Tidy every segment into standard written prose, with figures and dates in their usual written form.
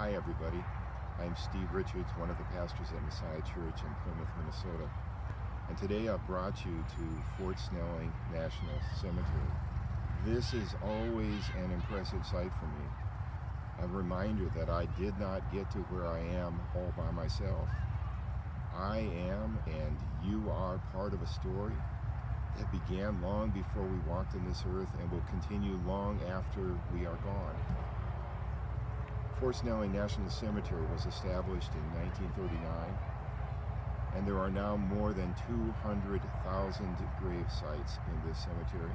Hi everybody, I'm Steve Richards, one of the pastors at Messiah Church in Plymouth, Minnesota. And today I've brought you to Fort Snelling National Cemetery. This is always an impressive sight for me. A reminder that I did not get to where I am all by myself. I am and you are part of a story that began long before we walked on this earth and will continue long after we are gone. Fort Snelling National Cemetery was established in 1939, and there are now more than 200,000 grave sites in this cemetery.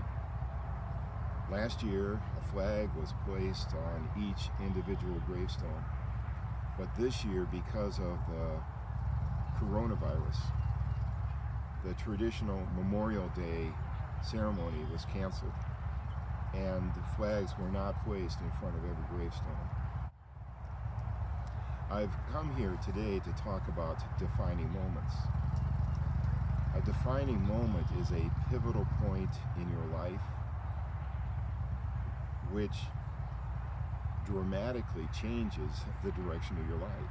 Last year, a flag was placed on each individual gravestone, but this year, because of the coronavirus, the traditional Memorial Day ceremony was canceled, and the flags were not placed in front of every gravestone. I've come here today to talk about defining moments. A defining moment is a pivotal point in your life which dramatically changes the direction of your life.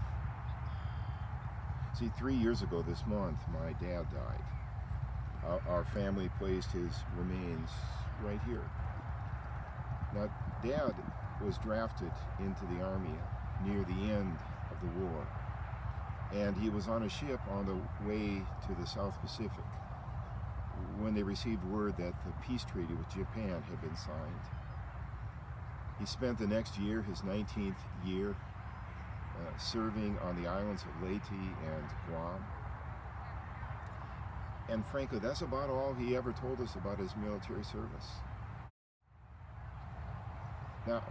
See, 3 years ago this month, my dad died. Our family placed his remains right here. Now, Dad was drafted into the Army near the end of the war, and he was on a ship on the way to the South Pacific when they received word that the peace treaty with Japan had been signed. He spent the next year, his 19th year, serving on the islands of Leyte and Guam. And frankly, that's about all he ever told us about his military service. Now,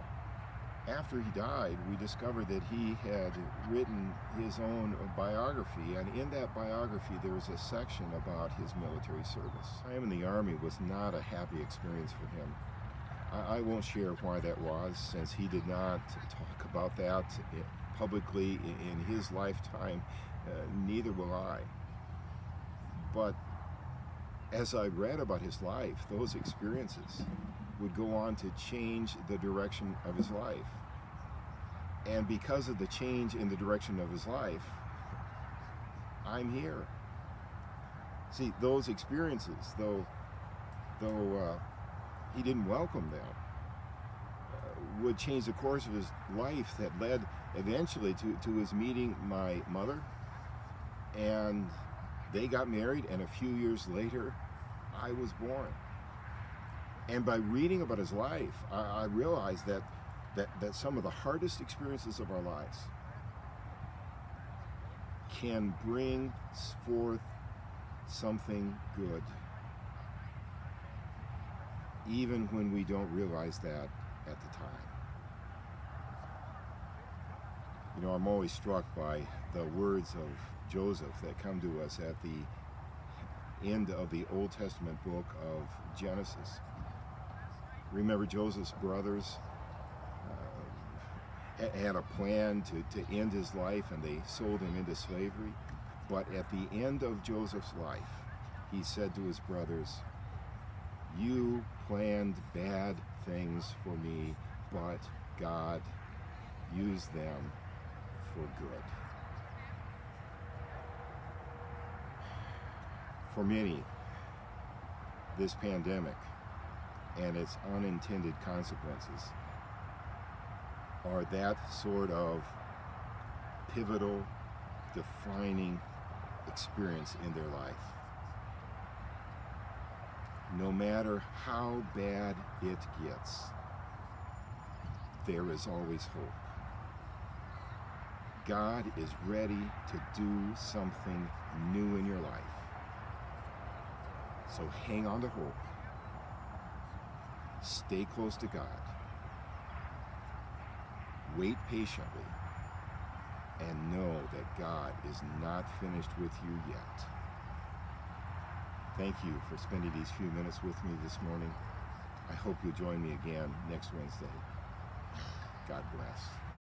after he died, we discovered that he had written his own biography, and in that biography there was a section about his military service. Time in the Army was not a happy experience for him. I won't share why that was, since he did not talk about that publicly in his lifetime. Neither will I. But as I read about his life, those experiences would go on to change the direction of his life. And because of the change in the direction of his life, I'm here. See, those experiences, though he didn't welcome them, would change the course of his life that led eventually to his meeting my mother, and they got married, and a few years later, I was born. And by reading about his life, I realized that some of the hardest experiences of our lives can bring forth something good, even when we don't realize that at the time. You know, I'm always struck by the words of Joseph that come to us at the end of the Old Testament book of Genesis. Remember, Joseph's brothers had a plan to end his life, and they sold him into slavery. But at the end of Joseph's life, he said to his brothers, "You planned bad things for me, but God used them for good." For many, this pandemic and its unintended consequences are that sort of pivotal, defining experience in their life. No matter how bad it gets, there is always hope. God is ready to do something new in your life. So hang on to hope. Stay close to God. Wait patiently, and know that God is not finished with you yet. Thank you for spending these few minutes with me this morning. I hope you'll join me again next Wednesday. God bless.